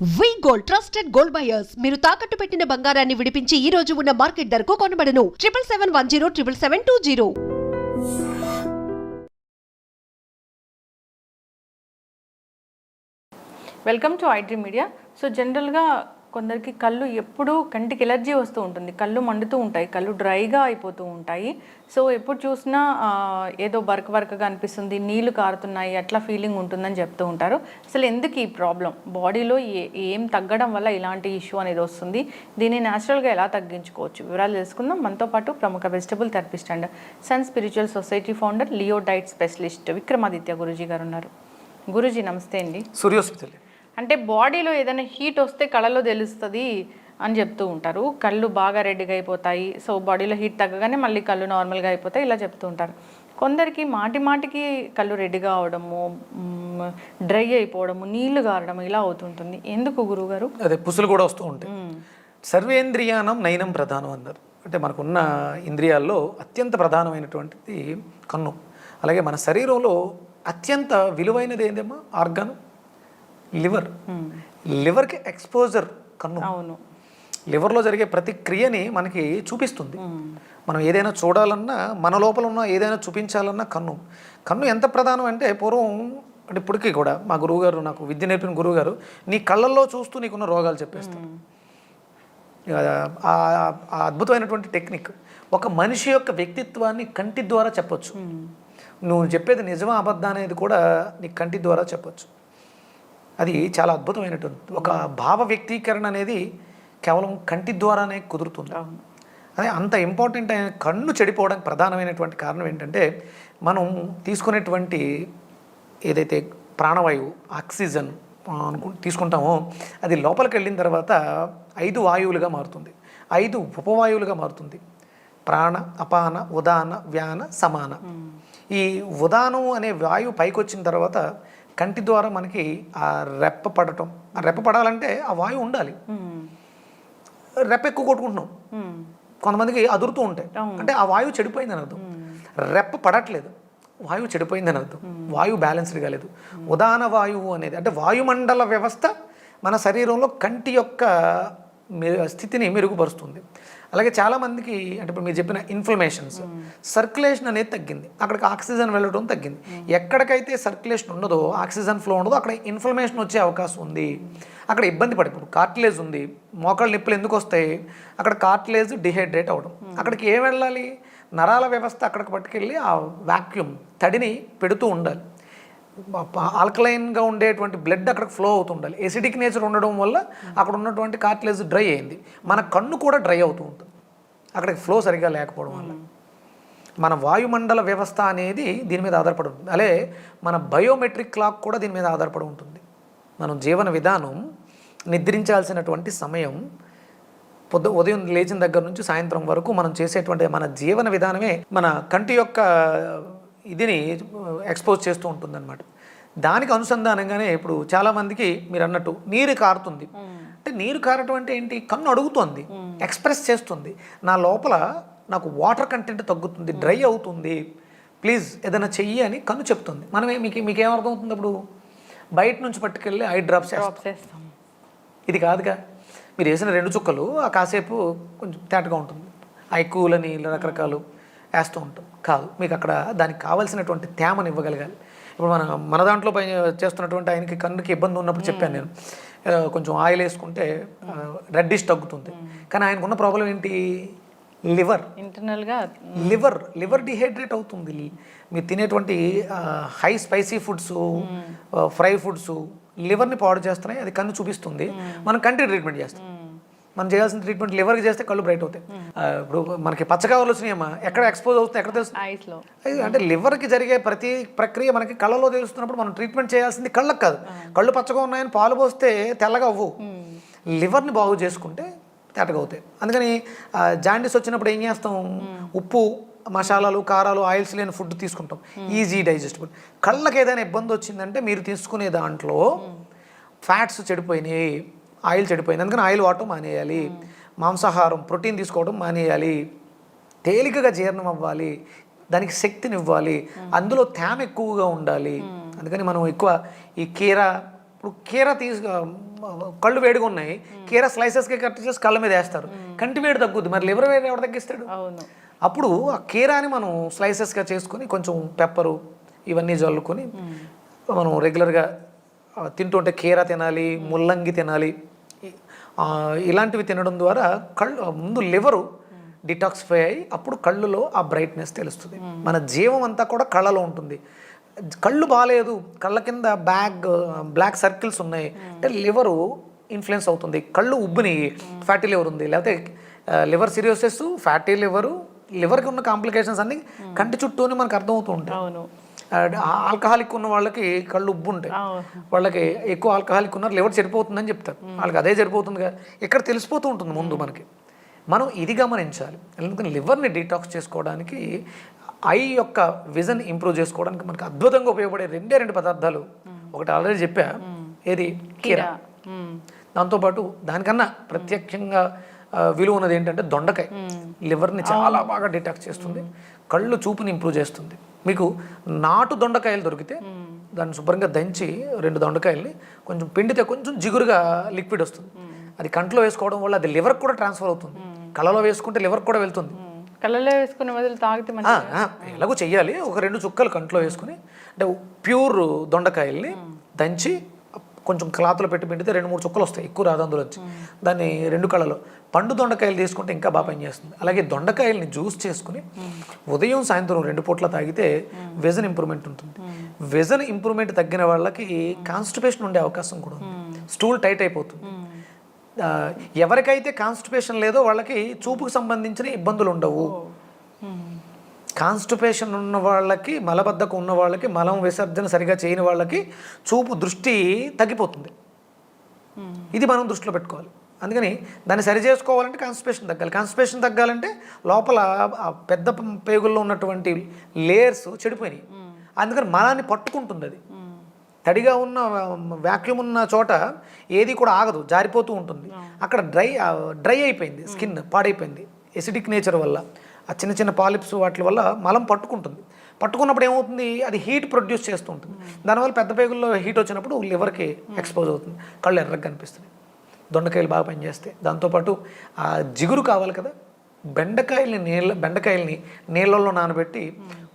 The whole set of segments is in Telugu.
వి గోల్డ్ ట్రస్టెడ్ గోల్డ్ బయర్స్ మీరు తాకట్టు పెట్టిన బంగారాన్ని విడిపించి ఈ రోజు ఉన్న మార్కెట్ ధరకు కొనబడను 7771077720. Welcome to iDream media. So జనరల్గా కొందరికి కళ్ళు ఎప్పుడూ కంటికి ఎలర్జీ వస్తూ ఉంటుంది, కళ్ళు మండుతూ ఉంటాయి, కళ్ళు డ్రైగా అయిపోతూ ఉంటాయి. సో ఎప్పుడు చూసినా ఏదో బరకగా అనిపిస్తుంది, నీళ్లు కారుతున్నాయి, అట్లా ఫీలింగ్ ఉంటుందని చెప్తూ ఉంటారు. అసలు ఎందుకు ఈ ప్రాబ్లం, బాడీలో ఏం తగ్గడం వల్ల ఇలాంటి ఇష్యూ అనేది వస్తుంది, దీన్ని న్యాచురల్గా ఎలా తగ్గించుకోవచ్చు, వివరాలు తెలుసుకుందాం. మనతో పాటు ప్రముఖ vegetable therapist and sun spiritual society founder, Leo diet specialist Vikramaditya Guruji గారు ఉన్నారు. గురూజీ నమస్తే అండి. సూర్యోస్మితలే. అంటే బాడీలో ఏదైనా హీట్ వస్తే కళ్ళలో తెలుస్తుంది అని చెప్తూ ఉంటారు, కళ్ళు బాగా రెడ్గా అయిపోతాయి, సో బాడీలో హీట్ తగ్గగానే మళ్ళీ కళ్ళు నార్మల్గా అయిపోతాయి, ఇలా చెప్తూ ఉంటారు. కొందరికి మాటికి కళ్ళు రెడ్గా అవడము, డ్రై అయిపోవడము, నీళ్లు గారడము ఇలా అవుతుంటుంది. ఎందుకు గురువుగారు? అదే పుసులు కూడా వస్తూ ఉంటాయి. సర్వేంద్రియానం నయనం ప్రధానం అన్నారు. అంటే మనకున్న ఇంద్రియాల్లో అత్యంత ప్రధానమైనటువంటిది కన్ను. అలాగే మన శరీరంలో అత్యంత విలువైనది ఏందేమో ఆర్గాన్ లివర్. లివర్కి ఎక్స్పోజర్ కన్ను. అవును, లివర్లో జరిగే ప్రతి క్రియని మనకి చూపిస్తుంది. మనం ఏదైనా చూడాలన్నా, మన లోపల ఉన్న ఏదైనా చూపించాలన్నా కన్ను ఎంత ప్రధానం అంటే పూర్వం అంటే ఇప్పటికీ కూడా మా గురువుగారు, నాకు విద్య నేర్పిన గురువుగారు, నీ కళ్ళల్లో చూస్తూ నీకున్న రోగాలు చెప్పేస్తారు. ఆ అద్భుతమైనటువంటి టెక్నిక్. ఒక మనిషి యొక్క వ్యక్తిత్వాన్ని కంటి ద్వారా చెప్పొచ్చు. నువ్వు చెప్పేది నిజమా అబద్ధం అనేది కూడా నీ కంటి ద్వారా చెప్పొచ్చు. అది చాలా అద్భుతమైనటువంటి ఒక భావ వ్యక్తీకరణ అనేది కేవలం కంటి ద్వారానే కుదురుతుంది. అదే అంత ఇంపార్టెంట్ అయిన కన్ను చెడిపోవడానికి ప్రధానమైనటువంటి కారణం ఏంటంటే, మనం తీసుకునేటువంటి ఏదైతే ప్రాణవాయువు ఆక్సిజన్ తీసుకుంటామో అది లోపలికి వెళ్ళిన తర్వాత 5 వాయువులుగా మారుతుంది, 5 ఉపవాయువులుగా మారుతుంది. ప్రాణ, అపాన, ఉదాన, వ్యాన, సమాన. ఈ ఉదానం అనే వాయువు పైకి వచ్చిన తర్వాత కంటి ద్వారా మనకి ఆ రెప్ప పడటం, ఆ రెప్ప పడాలంటే ఆ వాయువు ఉండాలి. రెప్ప ఎక్కువ కొట్టుకుంటున్నాం, కొంతమందికి అదురుతూ ఉంటాయి, అంటే ఆ వాయువు చెడిపోయిందని అర్థం. రెప్ప పడట్లేదు, వాయువు చెడిపోయిందని అర్థం, వాయువు బ్యాలెన్స్డ్ కాలేదు. ఉదాన వాయువు అనేది అంటే వాయుమండల వ్యవస్థ మన శరీరంలో కంటి యొక్క స్థితిని మెరుగుపరుస్తుంది. అలాగే చాలామందికి అంటే ఇప్పుడు మీరు చెప్పిన ఇన్ఫ్లమేషన్స్, సర్క్యులేషన్ అనేది తగ్గింది, అక్కడికి ఆక్సిజన్ వెళ్ళడం తగ్గింది. ఎక్కడికైతే సర్క్యులేషన్ ఉండదో, ఆక్సిజన్ ఫ్లో ఉండదో, అక్కడ ఇన్ఫ్లమేషన్ వచ్చే అవకాశం ఉంది. అక్కడ ఇబ్బంది పడిపోతుంది. కార్టిలేజ్ ఉంది, మోకాళ్ళ నొప్పులు ఎందుకు వస్తాయి, అక్కడ కార్టిలేజ్ డిహైడ్రేట్ అవ్వడం. అక్కడికి ఏం వెళ్ళాలి, నరాల వ్యవస్థ అక్కడికి పట్టుకెళ్ళి ఆ వాక్యూమ్ తడిని పెడుతూ ఉండాలి. ఆల్కలైన్గా ఉండేటువంటి బ్లడ్ అక్కడికి ఫ్లో అవుతూ ఉండాలి. ఎసిడిక్ నేచర్ ఉండడం వల్ల అక్కడ ఉన్నటువంటి కార్టిలేజ్ డ్రై అయింది. మన కన్ను కూడా డ్రై అవుతూ ఉంటుంది అక్కడికి ఫ్లో సరిగ్గా లేకపోవడం వల్ల. మన వాయుమండల వ్యవస్థ అనేది దీని మీద ఆధారపడి ఉంటుంది. అలాగే మన బయోమెట్రిక్ క్లాక్ కూడా దీని మీద ఆధారపడి ఉంటుంది. మనం జీవన విధానం, నిద్రించాల్సినటువంటి సమయం, ఉదయం లేచిన దగ్గర నుంచి సాయంత్రం వరకు మనం చేసేటువంటి మన జీవన విధానమే మన కంటి యొక్క ఇదిని ఎక్స్పోజ్ చేస్తూ ఉంటుంది అనమాట. దానికి అనుసంధానంగానే ఇప్పుడు చాలామందికి మీరు అన్నట్టు నీరు కారుతుంది. అంటే నీరు కారటం అంటే ఏంటి, కన్ను అడుగుతుంది, ఎక్స్ప్రెస్ చేస్తుంది, నా లోపల నాకు వాటర్ కంటెంట్ తగ్గుతుంది, డ్రై అవుతుంది, ప్లీజ్ ఏదైనా చెయ్యి అని కన్ను చెప్తుంది. మనమే మీకేమర్థమవుతుంది, అప్పుడు బయట నుంచి పట్టుకెళ్ళి ఐ డ్రాప్స్ చేస్తాం. ఇది కాదుగా, మీరు వేసిన 2 చుక్కలు ఆ కాసేపు కొంచెం తేటగా ఉంటుంది, ఐ కూలని రకరకాలు వేస్తూ ఉంటాం. కాదు, మీకు అక్కడ దానికి కావాల్సినటువంటి తేమను ఇవ్వగలగాలి. ఇప్పుడు మన దాంట్లో పై చేస్తున్నటువంటి ఆయనకి కన్నుకి ఇబ్బంది ఉన్నప్పుడు చెప్పాను నేను, కొంచెం ఆయిల్ వేసుకుంటే రెడ్డిష్ తగ్గుతుంది. కానీ ఆయనకున్న ప్రాబ్లం ఏంటి, ఇంటర్నల్గా లివర్ డిహైడ్రేట్ అవుతుంది. మీరు తినేటువంటి high spicy foods, fry foods లివర్ని పాడు చేస్తున్నాయి. అది కన్ను చూపిస్తుంది. మనం కంటి ట్రీట్మెంట్ చేస్తాం. మనం చేయాల్సిన ట్రీట్మెంట్ లివర్కి చేస్తే కళ్ళు బ్రైట్ అవుతాయి. ఇప్పుడు మనకి పచ్చకాయలు వచ్చినాయమ్మా, ఎక్కడ ఎక్స్పోజ్ అవుతుంది, ఎక్కడ తెలుస్తుంది, అంటే లివర్కి జరిగే ప్రతి ప్రక్రియ మనకి కళ్ళలో తెలుస్తున్నప్పుడు మనం ట్రీట్మెంట్ చేయాల్సింది కళ్ళకు కాదు. కళ్ళు పచ్చగా ఉన్నాయని పాలు పోస్తే తెల్లగా అవ్వు, లివర్ని బాగు చేసుకుంటే తేటగా అవుతాయి. అందుకని జాండీస్ వచ్చినప్పుడు ఏం చేస్తాం, ఉప్పు, మసాలాలు, కారాలు, ఆయిల్స్ లేని ఫుడ్ తీసుకుంటాం, ఈజీ డైజెస్టబుల్. కళ్ళకి ఏదైనా ఇబ్బంది వచ్చిందంటే మీరు తీసుకునే దాంట్లో ఫ్యాట్స్ చెడిపోయినాయి, ఆయిల్ చెడిపోయింది, అందుకని ఆయిల్ వాడటం మానేయాలి, మాంసాహారం ప్రోటీన్ తీసుకోవడం మానేయాలి, తేలికగా జీర్ణం అవ్వాలి, దానికి శక్తిని ఇవ్వాలి, అందులో తేమ ఎక్కువగా ఉండాలి. అందుకని మనం ఎక్కువ ఈ కీర ఇప్పుడు కీర కళ్ళు వేడిగా ఉన్నాయి, కీర స్లైసెస్కి కట్ చేసి కళ్ళ మీద వేస్తారు, కంటి వేడి తగ్గుద్ది, మరి లివర్ వేడి ఎవరు తగ్గిస్తాడు? అవును. అప్పుడు ఆ కీరాని మనం స్లైసెస్గా చేసుకొని కొంచెం పెప్పరు ఇవన్నీ జల్లుకొని మనం రెగ్యులర్గా తింటుంటే కీర తినాలి, ముల్లంగి తినాలి. ఇలాంటివి తినడం ద్వారా ముందు లివరు డిటాక్సిఫై అయ్యి అప్పుడు కళ్ళులో ఆ బ్రైట్నెస్ తెలుస్తుంది. మన జీవం అంతా కూడా కళ్ళలో ఉంటుంది. కళ్ళు బాగాలేదు, కళ్ళ కింద బ్లాక్ సర్కిల్స్ ఉన్నాయి అంటే లివరు ఇన్ఫ్లుయెన్స్ అవుతుంది. కళ్ళు ఉబ్బుని, ఫ్యాటీ లివర్ ఉంది, లేకపోతే లివర్ సిరియోసిస్, ఫ్యాటీ లివర్కి ఉన్న కాంప్లికేషన్స్ అన్ని కంటి చుట్టూని మనకు అర్థమవుతూ ఉంటాయి. అవును. ఆల్కహాలిక్ ఉన్న వాళ్ళకి కళ్ళు ఉబ్బు ఉంటాయి, వాళ్ళకి ఎక్కువ ఆల్కహాలిక్ ఉన్నారు, లివర్ చెడిపోతుందని చెప్తారు. వాళ్ళకి అదే సరిపోతుందిగా, ఇక్కడ తెలిసిపోతూ ఉంటుంది ముందు మనకి. మనం ఇది గమనించాలి. ఎందుకంటే లివర్ని డీటాక్స్ చేసుకోవడానికి, ఐ యొక్క విజన్ ఇంప్రూవ్ చేసుకోవడానికి మనకి అద్భుతంగా ఉపయోగపడే రెండు పదార్థాలు. ఒకటి ఆల్రెడీ చెప్పా, ఏది? కీరా. దాంతోపాటు దానికన్నా ప్రత్యక్షంగా విలువ ఉన్నది ఏంటంటే దొండకాయ. లివర్ని చాలా బాగా డిటాక్స్ చేస్తుంది, కళ్ళు చూపుని ఇంప్రూవ్ చేస్తుంది. మీకు నాటు దొండకాయలు దొరికితే దాన్ని శుభ్రంగా దంచి 2 దొండకాయల్ని కొంచెం పిండితే కొంచెం జిగురుగా లిక్విడ్ వస్తుంది. అది కంట్లో వేసుకోవడం వల్ల అది లివర్కి కూడా ట్రాన్స్ఫర్ అవుతుంది. కళ్ళలో వేసుకుంటే లివర్కి కూడా వెళ్తుంది. కళ్ళలో వేసుకునే బదులు తాగితే ఎలాగో చెయ్యాలి. ఒక 2 చుక్కలు కంట్లో వేసుకుని, అంటే ప్యూర్ దొండకాయల్ని దంచి కొంచెం క్లాత్లో పెట్టి పిండితే 2-3 చుక్కలు వస్తాయి, ఎక్కువ రాదు అందులో వచ్చి. దాన్ని 2 కళ్ళలో పండు దొండకాయలు తీసుకుంటే ఇంకా బాగా పనిచేస్తుంది. అలాగే దొండకాయల్ని జ్యూస్ చేసుకుని ఉదయం సాయంత్రం 2 పూట్ల తాగితే విజన్ ఇంప్రూవ్మెంట్ ఉంటుంది. విజన్ ఇంప్రూవ్మెంట్ తగ్గిన వాళ్ళకి కాన్స్టిపేషన్ ఉండే అవకాశం కూడా ఉంది, స్టూల్ టైట్ అయిపోతుంది. ఎవరికైతే కాన్స్టిపేషన్ లేదో వాళ్ళకి చూపుకు సంబంధించిన ఇబ్బందులు ఉండవు. కాన్స్టిపేషన్ ఉన్న వాళ్ళకి, మలబద్ధకం ఉన్న వాళ్ళకి, మలం విసర్జన సరిగా చేయని వాళ్ళకి చూపు దృష్టి తగ్గిపోతుంది. ఇది మనం దృష్టిలో పెట్టుకోవాలి. అందుకని దాన్ని సరి చేసుకోవాలంటే కాన్స్టిపేషన్ తగ్గాలి. కాన్స్టిపేషన్ తగ్గాలంటే లోపల పెద్ద పేగుల్లో ఉన్నటువంటి లేయర్స్ చెడిపోయినాయి. అందుకని మలాన్ని పట్టుకుంటుంది. అది తడిగా ఉన్న వ్యాక్యూమ్ ఉన్న చోట ఏది కూడా ఆగదు, జారిపోతూ ఉంటుంది. అక్కడ డ్రై అయిపోయింది, స్కిన్ పాడైపోయింది ఎసిడిక్ నేచర్ వల్ల. ఆ చిన్న చిన్న పాలిప్స్ వాటి వల్ల మలం పట్టుకుంటుంది. పట్టుకున్నప్పుడు ఏమవుతుంది, అది హీట్ ప్రొడ్యూస్ చేస్తూ ఉంటుంది. దానివల్ల పెద్ద పేగుల్లో హీట్ వచ్చినప్పుడు లివర్కి ఎక్స్పోజ్ అవుతుంది, కళ్ళు ఎర్రగా కనిపిస్తుంది. దొండకాయలు బాగా పనిచేస్తాయి. దాంతోపాటు ఆ జిగురు కావాలి కదా, బెండకాయల్ని నీళ్ళల్లో నానబెట్టి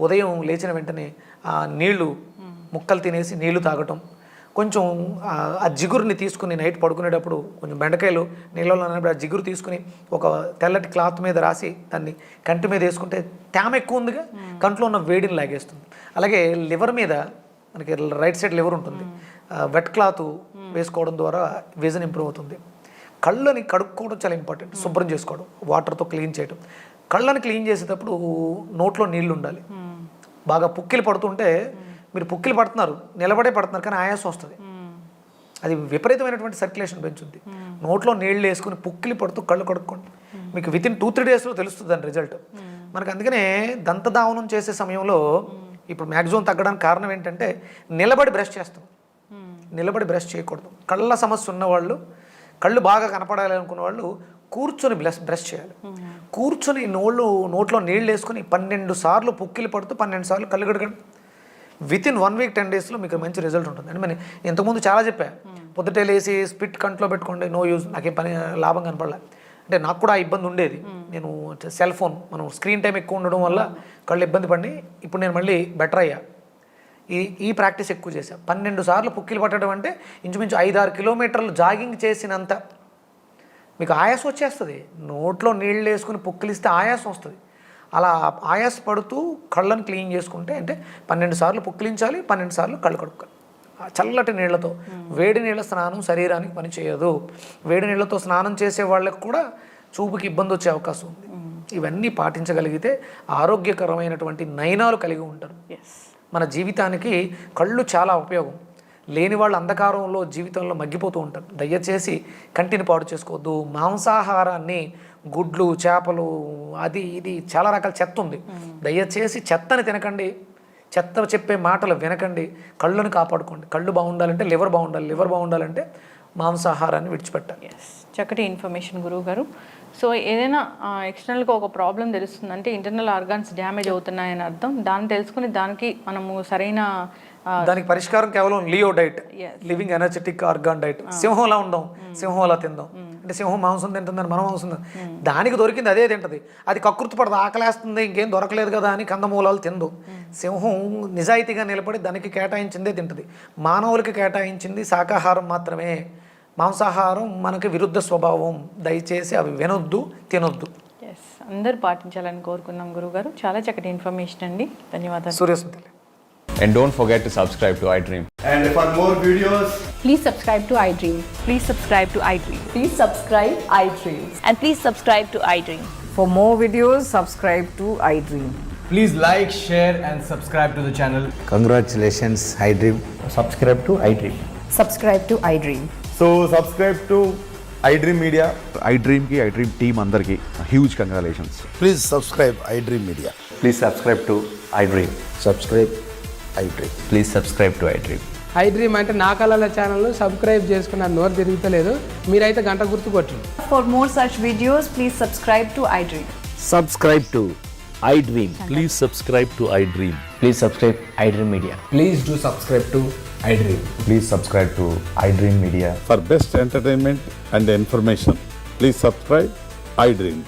ఉదయం లేచిన వెంటనే ఆ నీళ్లు ముక్కలు తినేసి నీళ్లు తాగటం, కొంచెం ఆ జిగురుని తీసుకుని నైట్ పడుకునేటప్పుడు కొంచెం బెండకాయలు నీళ్ళలో నానబెట్టి ఆ జిగురు తీసుకుని ఒక తెల్లటి క్లాత్ మీద రాసి దాన్ని కంటి మీద వేసుకుంటే తేమ ఎక్కువ ఉందిగా, కంట్లో ఉన్న వేడిని లాగేస్తుంది. అలాగే లివర్ మీద మనకి రైట్ సైడ్ లివర్ ఉంటుంది, వెట్ క్లాత్ వేసుకోవడం ద్వారా విజన్ ఇంప్రూవ్ అవుతుంది. కళ్ళని కడుక్కోవడం చాలా ఇంపార్టెంట్, శుభ్రం చేసుకోవడం, వాటర్తో క్లీన్ చేయడం. కళ్ళని క్లీన్ చేసేటప్పుడు నోట్లో నీళ్లు ఉండాలి. బాగా పుక్కిలు పడుతుంటే, మీరు పుక్కిలు పడుతున్నారు, నిలబడే పడుతున్నారు, కానీ ఆయాసం వస్తుంది. అది విపరీతమైనటువంటి సర్క్యులేషన్ పెంచుద్ది. నోట్లో నీళ్ళు వేసుకుని పుక్కిలి పడుతూ కళ్ళు కడుక్కోండి, మీకు వితిన్ 2-3 డేస్లో తెలుస్తుంది దాని రిజల్ట్ మనకు. అందుకనే దంతధావనం చేసే సమయంలో ఇప్పుడు మ్యాక్సిమం తగ్గడానికి కారణం ఏంటంటే నిలబడి బ్రష్ చేస్తాం. నిలబడి బ్రష్ చేయకూడదు. కళ్ళ సమస్య ఉన్నవాళ్ళు, కళ్ళు బాగా కనపడాలి అనుకున్న వాళ్ళు కూర్చొని బ్రష్ చేయాలి. కూర్చొని నోట్లో నీళ్ళు వేసుకొని 12 సార్లు పుక్కిలి పడుతూ 12 సార్లు కళ్ళు కడగండి. వితిన్ 1 వీక్ 10 డేస్లో మీకు మంచి రిజల్ట్ ఉంటుంది. అంటే నేను ఇంతకుముందు చాలా చెప్పా, పొద్దుటే లేసి స్పిట్ కంట్లో పెట్టుకోండి, నో యూజ్, నాకేం పని లాభం కనపడలే. అంటే నాకు కూడా ఆ ఇబ్బంది ఉండేది. నేను సెల్ ఫోన్, మనం స్క్రీన్ టైం ఎక్కువ ఉండడం వల్ల కళ్ళు ఇబ్బంది పడి, ఇప్పుడు నేను మళ్ళీ బెటర్ అయ్యా. ఈ ప్రాక్టీస్ ఎక్కువ చేశాను. 12 సార్లు పుక్కిలు పట్టడం అంటే ఇంచుమించు 5-6 కిలోమీటర్లు జాగింగ్ చేసినంత మీకు ఆయాసం వచ్చేస్తుంది. నోట్లో నీళ్ళు వేసుకుని పుక్కిలిస్తే ఆయాసం వస్తుంది. అలా ఆయాస పడుతూ కళ్ళను క్లీన్ చేసుకుంటే, అంటే 12 సార్లు పుక్కిలించాలి, 12 సార్లు కళ్ళు కడుక్కోవాలి చల్లటి నీళ్లతో. వేడి నీళ్ళ స్నానం శరీరానికి పని చేయదు. వేడి నీళ్ళతో స్నానం చేసే వాళ్ళకి కూడా చూపుకి ఇబ్బంది వచ్చే అవకాశం ఉంది. ఇవన్నీ పాటించగలిగితే ఆరోగ్యకరమైనటువంటి నయనాలు కలిగి ఉంటారు. మన జీవితానికి కళ్ళు చాలా ఉపయోగం. లేని వాళ్ళు అంధకారంలో జీవితంలో మగ్గిపోతూ ఉంటారు. దయచేసి కంటిని పాడు చేసుకోవద్దు. మాంసాహారాన్ని, గుడ్లు, చేపలు, అది ఇది చాలా రకాల చెత్త ఉంది. దయచేసి చెత్తని తినకండి, చెత్త చెప్పే మాటలు వినకండి. కళ్ళను కాపాడుకోండి. కళ్ళు బాగుండాలంటే లివర్ బాగుండాలి, లివర్ బాగుండాలంటే మాంసాహారాన్ని విడిచిపెట్టాలి. చక్కటి ఇన్ఫర్మేషన్ గురువు గారు. సో ఏదైనా ఎక్స్టర్నల్గా ఒక ప్రాబ్లం తెలుస్తుందంటే ఇంటర్నల్ ఆర్గాన్స్ డ్యామేజ్ అవుతున్నాయని అర్థం. దాన్ని తెలుసుకుని దానికి మనము సరైన దానికి పరిష్కారం కేవలం Leo diet, Yes. Living energetic organ diet. సింహంలా ఉందాం, సింహం అలా తిందాం. అంటే సింహం మాంసం తింటుందని మనం మాంసం దానికి దొరికింది అదే తింటది. అది కకృతి పడదు, ఆకలేస్తుంది, ఇంకేం దొరకలేదు కదా అని కందమూలాలు తిందు. సింహం నిజాయితీగా నిలబడి దానికి కేటాయించిందే తింటది. మానవులకి కేటాయించింది శాకాహారం మాత్రమే. మాంసాహారం మనకి విరుద్ధ స్వభావం. దయచేసి అవి వినొద్దు, తినొద్దు. ఎస్, అందరూ పాటించాలని కోరుకున్నాం గురుగారు. చాలా చక్కటి ఇన్ఫర్మేషన్ అండి, ధన్యవాదాలు. సూర్యసుందరి. And don't forget to subscribe to iDream. And for more videos, Please subscribe to iDream. Please subscribe to iDream. Please subscribe iDream. And please subscribe to iDream. For more videos, subscribe to iDream. please like, share, and subscribe to the channel. Congratulations, iDream. Subscribe to iDream. Subscribe to iDream. So subscribe to iDream Media. iDream ki iDream team andarki huge congratulations. Please subscribe iDream Media. Please subscribe to iDream. Subscribe iDream. Please subscribe to iDream. iDream అంటే నా కళల ఛానల్ సబ్స్క్రైబ్ చేసుకున్న నోరు తిరుగుతలేదు, మీరైతే గంట గుర్తు కొట్టండి. For more such videos, please subscribe to iDream. Subscribe to iDream. Please subscribe to iDream. Please subscribe iDream Media. Please do subscribe to iDream. Please subscribe to iDream Media. For best entertainment and information, please subscribe iDream.